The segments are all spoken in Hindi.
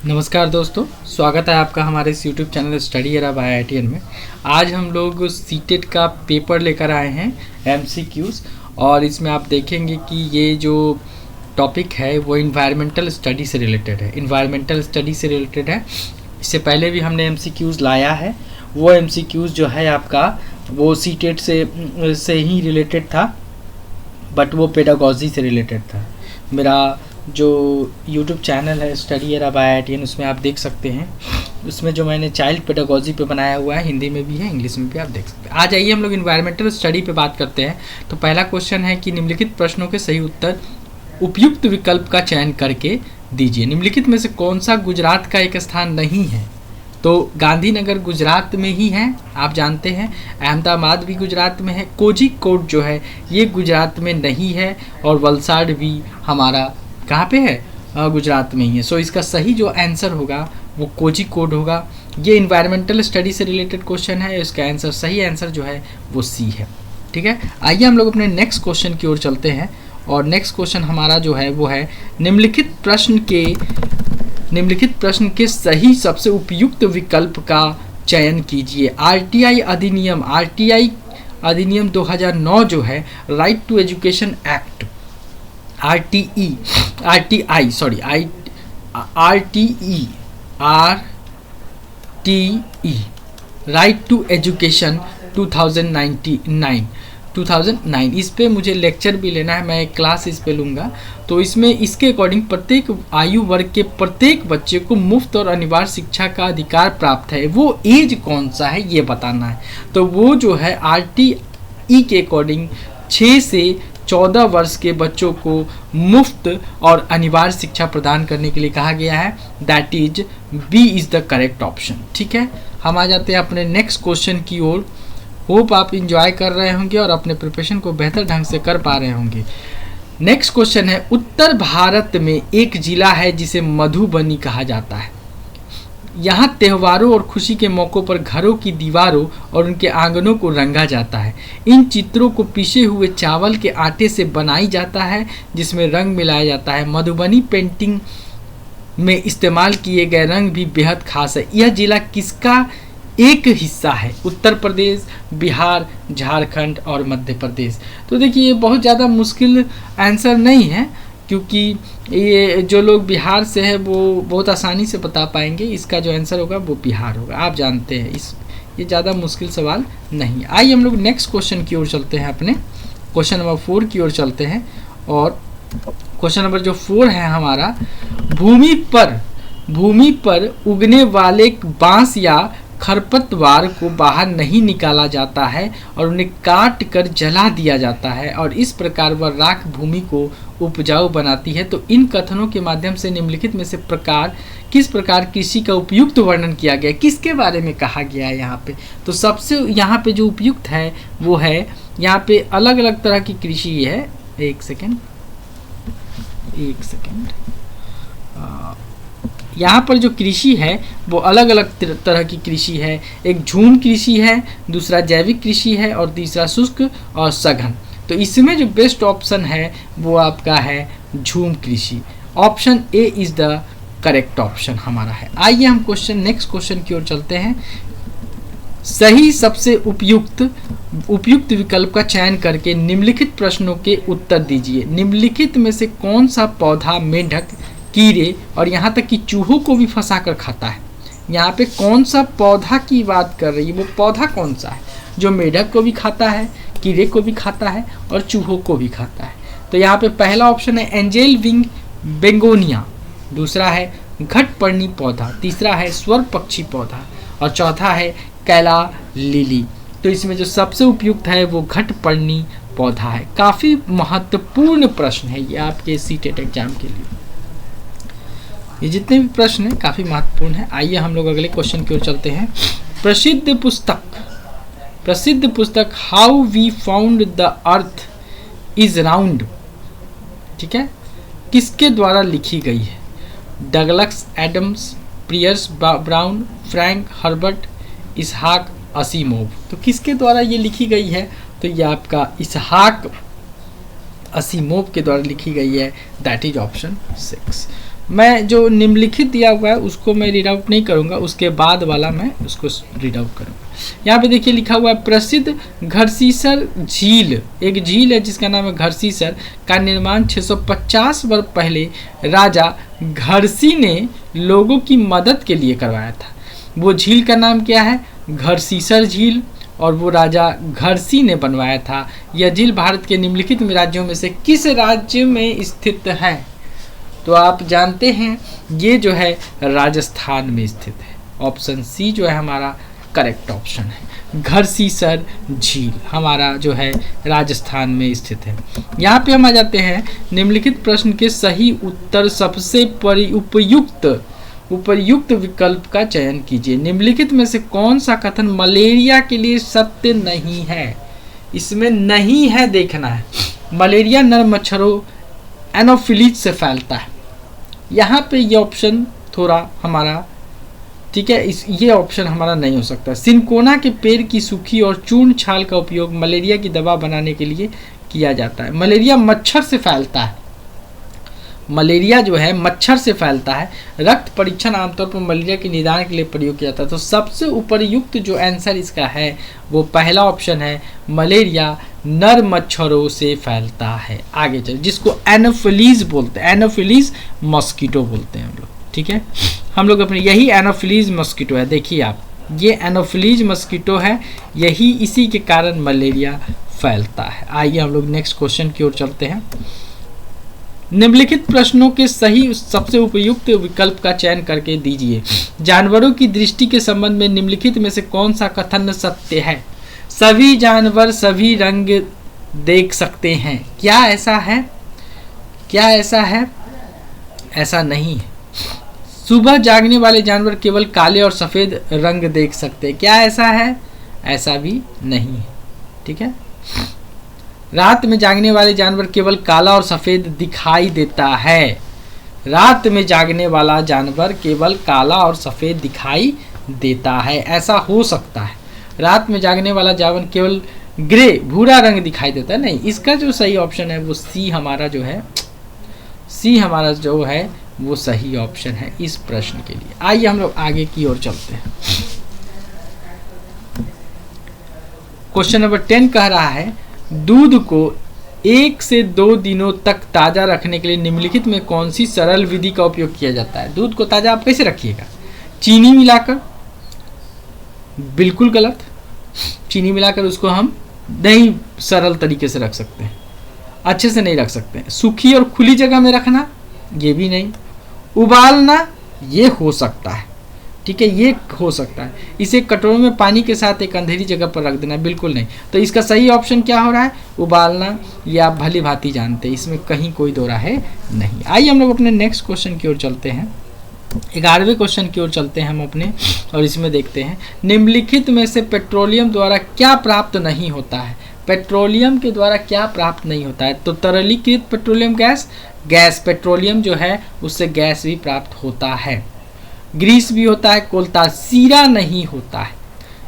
नमस्कार दोस्तों, स्वागत है आपका हमारे इस YouTube चैनल स्टडी अरब IITN में। आज हम लोग सीटेट का पेपर लेकर आए हैं MCQs, और इसमें आप देखेंगे कि ये जो टॉपिक है वो इन्वायरमेंटल स्टडी से रिलेटेड है। इससे पहले भी हमने MCQs लाया है। वो MCQs जो है आपका वो सीटेट से ही रिलेटेड था, बट वो पेडागॉजी से रिलेटेड था। मेरा जो YouTube चैनल है स्टडी अरब IITN, उसमें आप देख सकते हैं, उसमें जो मैंने चाइल्ड पेडागॉजी पे बनाया हुआ है, हिंदी में भी है, इंग्लिश में भी आप देख सकते हैं। आज आइए हम लोग इन्वायरमेंटल स्टडी पे बात करते हैं। तो पहला क्वेश्चन है कि निम्नलिखित प्रश्नों के सही उत्तर उपयुक्त विकल्प का चयन करके दीजिए। निम्नलिखित में से कौन सा गुजरात का एक स्थान नहीं है? तो गांधीनगर गुजरात में ही है, आप जानते हैं। अहमदाबाद भी गुजरात में है। कोझिकोड जो है ये गुजरात में नहीं है, और वलसाड भी हमारा कहाँ पे है? गुजरात में ही है। सो इसका सही जो आंसर होगा वो कोझिकोड होगा। ये इन्वायरमेंटल स्टडी से रिलेटेड क्वेश्चन है। इसका आंसर, सही आंसर जो है वो सी है। ठीक है, आइए हम लोग अपने नेक्स्ट क्वेश्चन की ओर चलते हैं। और नेक्स्ट क्वेश्चन हमारा जो है वो है निम्नलिखित प्रश्न के सही सबसे उपयुक्त विकल्प का चयन कीजिए। RTI अधिनियम 2009 जो है, right to education act, RTE right to education 2009। इस पे मुझे लेक्चर भी लेना है, मैं एक क्लास इस पे लूँगा। तो इसमें इसके अकॉर्डिंग प्रत्येक आयु वर्ग के प्रत्येक बच्चे को मुफ्त और अनिवार्य शिक्षा का अधिकार प्राप्त है। वो एज कौन सा है ये बताना है। तो वो जो है RTE के अकॉर्डिंग 6 से 14 वर्ष के बच्चों को मुफ्त और अनिवार्य शिक्षा प्रदान करने के लिए कहा गया है। That is B is the correct option. ठीक है, हम आ जाते हैं अपने नेक्स्ट क्वेश्चन की ओर। होप आप इंजॉय कर रहे होंगे और अपने प्रिपरेशन को बेहतर ढंग से कर पा रहे होंगे। नेक्स्ट क्वेश्चन है, उत्तर भारत में एक जिला है जिसे मधुबनी कहा जाता है। यहाँ त्योहारों और खुशी के मौक़ों पर घरों की दीवारों और उनके आंगनों को रंगा जाता है। इन चित्रों को पिसे हुए चावल के आटे से बनाई जाता है, जिसमें रंग मिलाया जाता है। मधुबनी पेंटिंग में इस्तेमाल किए गए रंग भी बेहद खास है। यह जिला किसका एक हिस्सा है? उत्तर प्रदेश, बिहार, झारखंड और मध्य प्रदेश। तो देखिए, ये बहुत ज़्यादा मुश्किल आंसर नहीं है, क्योंकि ये जो लोग बिहार से है वो बहुत आसानी से बता पाएंगे। इसका जो आंसर होगा वो बिहार होगा, आप जानते हैं। ये ज़्यादा मुश्किल सवाल नहीं। आइए हम लोग नेक्स्ट क्वेश्चन की ओर चलते हैं, अपने क्वेश्चन नंबर 4 की ओर चलते हैं। और क्वेश्चन नंबर जो 4 है हमारा, भूमि पर उगने वाले बांस या खरपतवार को बाहर नहीं निकाला जाता है और उन्हें काट कर जला दिया जाता है, और इस प्रकार वह राख भूमि को उपजाऊ बनाती है। तो इन कथनों के माध्यम से निम्नलिखित में से किस प्रकार कृषि का उपयुक्त वर्णन किया गया? किसके बारे में कहा गया है यहाँ पे? तो सबसे यहाँ पे जो उपयुक्त है वो है, यहाँ पे अलग अलग तरह की कृषि है। एक सेकेंड, यहाँ पर जो कृषि है वो अलग अलग तरह की कृषि है। एक झूम कृषि है, दूसरा जैविक कृषि है, और तीसरा शुष्क और सघन। तो इसमें जो बेस्ट ऑप्शन है वो आपका है झूम कृषि। Option A is the correct option हमारा है। आइए हम नेक्स्ट क्वेश्चन की ओर चलते हैं। सही सबसे उपयुक्त विकल्प का चयन करके निम्नलिखित प्रश्नों के उत्तर दीजिए। निम्नलिखित में से कौन सा पौधा मेंढक, कीड़े और यहाँ तक कि चूहों को भी फंसा कर खाता है? यहाँ पे कौन सा पौधा की बात कर रही है? वो पौधा कौन सा है जो मेढक को भी खाता है, कीड़े को भी खाता है और चूहों को भी खाता है? तो यहाँ पे पहला ऑप्शन है एंजेल विंग बेंगोनिया, दूसरा है घटपर्णी पौधा, तीसरा है स्वर पक्षी पौधा, और चौथा है कैला लिली। तो इसमें जो सबसे उपयुक्त है वो घटपर्णी पौधा है। काफ़ी महत्वपूर्ण प्रश्न है ये आपके सीटेट एग्जाम के लिए। ये जितने भी प्रश्न हैं काफ़ी महत्वपूर्ण है। आइए हम लोग अगले क्वेश्चन की ओर चलते हैं। प्रसिद्ध पुस्तक how we found the earth is round, ठीक है, किसके द्वारा लिखी गई है? Douglas Adams, Pierce Brown, Frank Herbert, Isaac Asimov. तो किसके द्वारा ये लिखी गई है? तो ये आपका इसहाक असीमोव के द्वारा लिखी गई है। That is option 6। मैं जो निम्नलिखित दिया हुआ है उसको मैं रीड आउट नहीं करूँगा, उसके बाद वाला मैं उसको रीड आउट करूँगा। यहाँ पे देखिए लिखा हुआ है प्रसिद्ध घरसीसर झील, एक झील है जिसका नाम है घरसीसर, का निर्माण 650 वर्ष पहले राजा घरसी ने लोगों की मदद के लिए करवाया था। वो झील का नाम क्या है? घरसीसर झील, और वो राजा घरसी ने बनवाया था। यह झील भारत के निम्नलिखित राज्यों में से किस राज्य में स्थित है? तो आप जानते हैं ये जो है राजस्थान में स्थित है। ऑप्शन सी जो है हमारा करेक्ट ऑप्शन है। घरसीसर झील हमारा जो है राजस्थान में स्थित है। यहाँ पे हम आ जाते हैं निम्नलिखित प्रश्न के सही उत्तर सबसे उपयुक्त विकल्प का चयन कीजिए। निम्नलिखित में से कौन सा कथन मलेरिया के लिए सत्य नहीं है? इसमें नहीं है देखना है। मलेरिया नर मच्छरों एनोफिलीज से फैलता है। यहाँ पे ये ऑप्शन थोड़ा हमारा ठीक है, ये ऑप्शन हमारा नहीं हो सकता। सिनकोना के पेड़ की सूखी और चूर्ण छाल का उपयोग मलेरिया की दवा बनाने के लिए किया जाता है। मलेरिया मच्छर से फैलता है। मलेरिया जो है मच्छर से फैलता है। रक्त परीक्षण आमतौर पर मलेरिया के निदान के लिए प्रयोग किया जाता है। तो सबसे उपयुक्त जो आंसर इसका है वो पहला ऑप्शन है, मलेरिया नर मच्छरों से फैलता है। आगे चल, जिसको एनोफिलीज बोलते हैं, एनोफिलीज मॉस्किटो बोलते हैं हम लोग। ठीक है, हम लोग अपने यही एनोफिलीज मॉस्किटो है। देखिए आप, ये एनोफिलीज मॉस्किटो है, यही इसी के कारण मलेरिया फैलता है। आइए हम लोग नेक्स्ट क्वेश्चन की ओर चलते हैं। निम्नलिखित प्रश्नों के सही सबसे उपयुक्त विकल्प का चयन करके दीजिए। जानवरों की दृष्टि के संबंध में निम्नलिखित में से कौन सा कथन सत्य है? सभी जानवर सभी रंग देख सकते हैं। क्या ऐसा है? क्या ऐसा है? ऐसा नहीं है। सुबह जागने वाले जानवर केवल काले और सफ़ेद रंग देख सकते हैं। क्या ऐसा है? ऐसा भी नहीं है। ठीक है, रात में जागने वाले जानवर केवल काला और सफ़ेद दिखाई देता है। रात में जागने वाला जानवर केवल काला और सफ़ेद दिखाई देता है। ऐसा हो सकता है। रात में जागने वाला जानवर केवल ग्रे भूरा रंग दिखाई देता है। नहीं, इसका जो सही ऑप्शन है वो सी हमारा जो है, सी हमारा जो है वो सही ऑप्शन है इस प्रश्न के लिए। आइए हम लोग आगे की ओर चलते हैं। क्वेश्चन नंबर 10 कह रहा है दूध को 1 से 2 दिनों तक ताज़ा रखने के लिए निम्नलिखित में कौन सी सरल विधि का उपयोग किया जाता है? दूध को ताज़ा आप कैसे रखिएगा? चीनी मिलाकर? बिल्कुल गलत। चीनी मिलाकर उसको हम नहीं सरल तरीके से रख सकते हैं, अच्छे से नहीं रख सकते हैं। सूखी और खुली जगह में रखना, ये भी नहीं। उबालना, ये हो सकता है। ठीक है, ये हो सकता है। इसे कटोरे में पानी के साथ एक अंधेरी जगह पर रख देना, बिल्कुल नहीं। तो इसका सही ऑप्शन क्या हो रहा है? उबालना। ये आप भली भांति जानते हैं, इसमें कहीं कोई दो राय नहीं। आइए हम लोग अपने नेक्स्ट क्वेश्चन की ओर चलते हैं। 11वें क्वेश्चन की ओर चलते हैं हम अपने, और इसमें देखते हैं निम्नलिखित में से पेट्रोलियम द्वारा क्या प्राप्त नहीं होता है? पेट्रोलियम के द्वारा क्या प्राप्त नहीं होता है? तो तरलीकृत पेट्रोलियम गैस, गैस पेट्रोलियम जो है उससे गैस भी प्राप्त होता है। ग्रीस भी होता है, कोलता, सीरा नहीं होता है।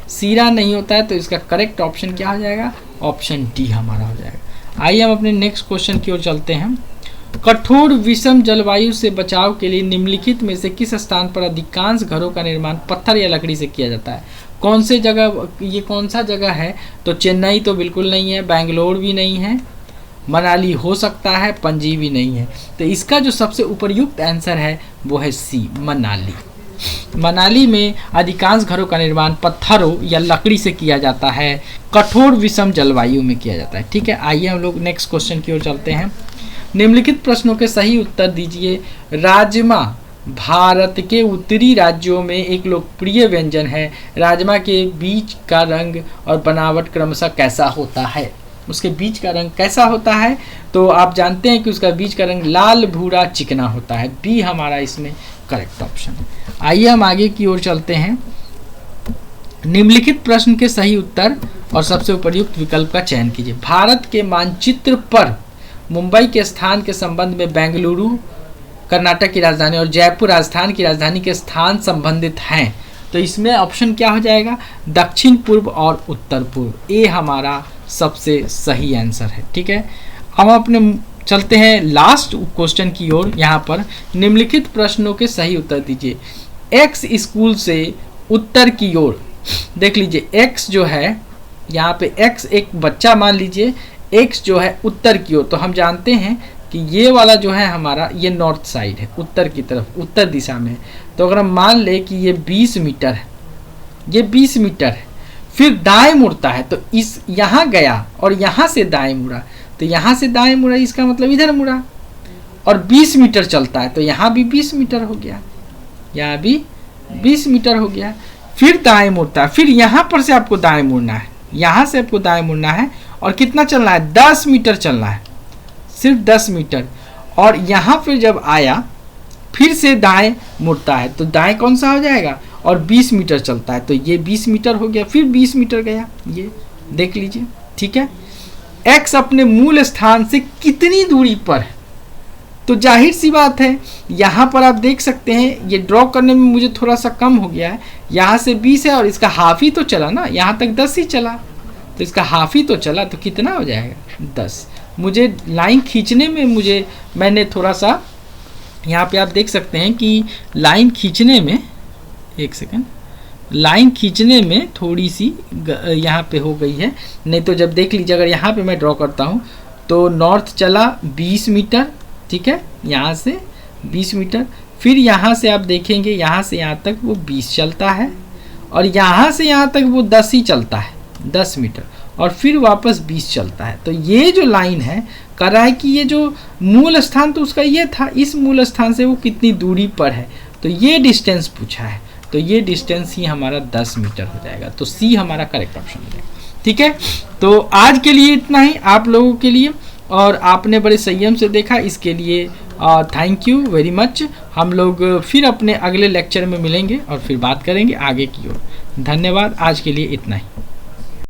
सीरा नहीं होता है, तो इसका करेक्ट ऑप्शन क्या हो जाएगा? ऑप्शन डी हमारा हो जाएगा। आइए हम अपने नेक्स्ट क्वेश्चन की ओर चलते हैं। कठोर विषम जलवायु से बचाव के लिए निम्नलिखित में से किस स्थान पर अधिकांश घरों का निर्माण पत्थर या लकड़ी से किया जाता है? कौन से जगह, ये कौन सा जगह है? तो चेन्नई तो बिल्कुल नहीं है, बेंगलोर भी नहीं है, मनाली हो सकता है, पणजी भी नहीं है। तो इसका जो सबसे उपयुक्त आंसर है वो है सी, मनाली। मनाली में अधिकांश घरों का निर्माण पत्थरों या लकड़ी से किया जाता है, कठोर विषम जलवायु में किया जाता है। ठीक है, आइए हम लोग नेक्स्ट क्वेश्चन की ओर चलते हैं। निम्नलिखित प्रश्नों के सही उत्तर दीजिए। राजमा भारत के उत्तरी राज्यों में एक लोकप्रिय व्यंजन है। राजमा के बीज का रंग और बनावट क्रमशः कैसा होता है? उसके बीज का रंग कैसा होता है? तो आप जानते हैं कि उसका बीज का रंग लाल भूरा चिकना होता है। बी हमारा इसमें करेक्ट ऑप्शन है। आइए हम आगे की ओर चलते हैं। निम्नलिखित प्रश्न के सही उत्तर और सबसे उपयुक्त विकल्प का चयन कीजिए। भारत के मानचित्र पर मुंबई के स्थान के संबंध में बेंगलुरु कर्नाटक की राजधानी और जयपुर राजस्थान की राजधानी के स्थान संबंधित हैं। तो इसमें ऑप्शन क्या हो जाएगा? दक्षिण पूर्व और उत्तर पूर्व। ए हमारा सबसे सही आंसर है। ठीक है, हम अपने चलते हैं लास्ट क्वेश्चन की ओर। यहाँ पर निम्नलिखित प्रश्नों के सही उत्तर दीजिए। एक्स स्कूल से उत्तर की ओर, देख लीजिए एक्स जो है यहाँ पे एक्स एक बच्चा मान लीजिए, एक्स जो है उत्तर की ओर, तो हम जानते हैं कि ये वाला जो है हमारा ये नॉर्थ साइड है, उत्तर की तरफ, उत्तर दिशा में है। तो अगर हम मान ले कि ये 20 मीटर है, ये 20 मीटर है, फिर दाएं मुड़ता है तो इस यहाँ गया और यहाँ से दाएं मुड़ा, तो यहाँ से दाएं मुड़ा इसका मतलब इधर मुड़ा, और 20 मीटर चलता है तो यहाँ भी 20 मीटर हो गया, यहाँ भी 20 मीटर हो गया। फिर दाएं मुड़ता है, फिर यहाँ पर से आपको दाएं मुड़ना है, यहाँ से आपको दाएं मुड़ना है, और कितना चलना है, 10 मीटर चलना है, सिर्फ 10 मीटर। और यहाँ फिर जब आया फिर से दाएं मुड़ता है तो दाएं कौन सा हो जाएगा, और 20 मीटर चलता है तो ये 20 मीटर हो गया, फिर 20 मीटर गया, ये देख लीजिए। ठीक है, एक्स अपने मूल स्थान से कितनी दूरी पर है, तो जाहिर सी बात है यहाँ पर आप देख सकते हैं, ये ड्रॉ करने में मुझे थोड़ा सा कम हो गया है, यहाँ से 20 है और इसका हाफ ही तो चला ना, यहाँ तक 10 ही चला, तो इसका हाफ ही तो चला, तो कितना हो जाएगा 10। मुझे लाइन खींचने में मैंने थोड़ा सा, यहाँ पे आप देख सकते हैं कि लाइन खींचने में, एक सेकंड, लाइन खींचने में थोड़ी सी यहाँ पे हो गई है, नहीं तो जब देख लीजिए अगर यहाँ पे मैं ड्रॉ करता हूँ तो नॉर्थ चला 20 मीटर, ठीक है, यहाँ से 20 मीटर, फिर यहाँ से आप देखेंगे यहाँ से यहाँ तक वो 20 चलता है, और यहाँ से यहाँ तक वो 10 ही चलता है, 10 मीटर, और फिर वापस 20 चलता है। तो ये जो लाइन है कर रहा है कि ये जो मूल स्थान तो उसका ये था, इस मूल स्थान से वो कितनी दूरी पर है, तो ये डिस्टेंस पूछा है, तो ये डिस्टेंस ही हमारा 10 मीटर हो जाएगा, तो सी हमारा करेक्ट ऑप्शन हो जाएगा। ठीक है, तो आज के लिए इतना ही आप लोगों के लिए, और आपने बड़े संयम से देखा, इसके लिए थैंक यू वेरी मच। हम लोग फिर अपने अगले लेक्चर में मिलेंगे और फिर बात करेंगे आगे की ओर। धन्यवाद, आज के लिए इतना ही।